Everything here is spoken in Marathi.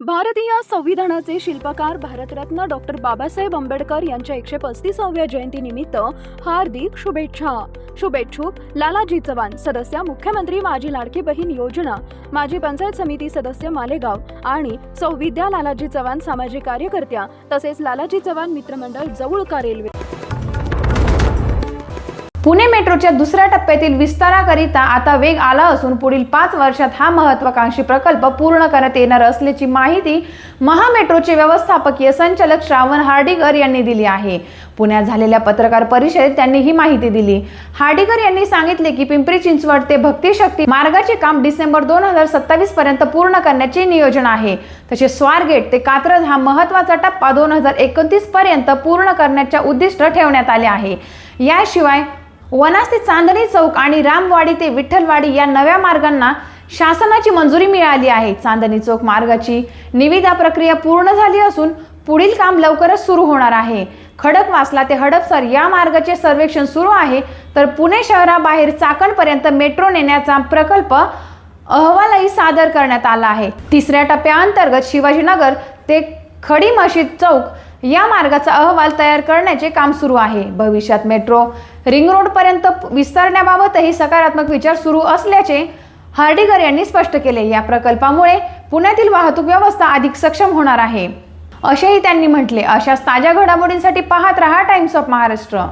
भारतीय संविधानाचे शिल्पकार भारतरत्न डॉक्टर बाबासाहेब आंबेडकर यांच्या 135व्या जयंतीनिमित्त हार्दिक शुभेच्छा. शुभेच्छुक लालाजी चव्हाण, सदस्य मुख्यमंत्री माजी लाडकी बहीण योजना, माजी पंचायत समिती सदस्य मालेगाव आणि सौ विद्या लालाजी चव्हाण सामाजिक कार्यकर्त्या तसेच लालाजी चव्हाण मित्रमंडळ जवळका रेल्वे. पुणे मेट्रोच्या दुसऱ्या टप्प्यातील विस्ताराकरिता आता वेग आला असून पुढील 5 वर्षात हा महत्त्वाकांक्षी प्रकल्प पूर्ण करण्यात येणार असल्याची माहिती महामेट्रोचे व्यवस्थापकीय संचालक श्रावण हार्डीकर यांनी दिली आहे. पुण्यात झालेल्या पत्रकार परिषदेत त्यांनी ही माहिती दिली. हार्डीकर यांनी सांगितले की पिंपरी चिंचवड ते भक्ती शक्ती मार्गाचे काम डिसेंबर 2027 पर्यंत पूर्ण करण्याचे नियोजन आहे. तसेच स्वारगेट ते कात्रज हा महत्त्वाचा टप्पा 2029 पर्यंत पूर्ण करण्याचे उद्दिष्ट ठेवण्यात आले आहे. याशिवाय वनाज ते चांदणी चौक आणि रामवाडी ते विठ्ठलवाडी या नव्या मार्गांना शासनाची मंजुरी मिळाली आहे. चांदणी चौक मार्गाची निविदा प्रक्रिया पूर्ण झाली असून पुढील काम लवकरच सुरू होणार आहे. खडकवासला ते हडपसर या मार्गाचे सर्वेक्षण सुरू आहे. तर पुणे शहराबाहेर चाकणपर्यंत मेट्रो नेण्याचा प्रकल्प अहवालही सादर करण्यात आला आहे. तिसऱ्या टप्प्याअंतर्गत शिवाजीनगर ते खडी मशीद चौक या मार्गाचा अहवाल तयार करण्याचे काम सुरू आहे. भविष्यात मेट्रो रिंग रोड पर्यंत विस्तारण्याबाबतही सकारात्मक विचार सुरू असल्याचे हार्डीकर यांनी स्पष्ट केले. या प्रकल्पामुळे पुण्यातील वाहतूक व्यवस्था अधिक सक्षम होणार आहे असेही त्यांनी म्हटले. अशाच ताज्या घडामोडींसाठी पाहत रहा टाइम्स ऑफ महाराष्ट्र.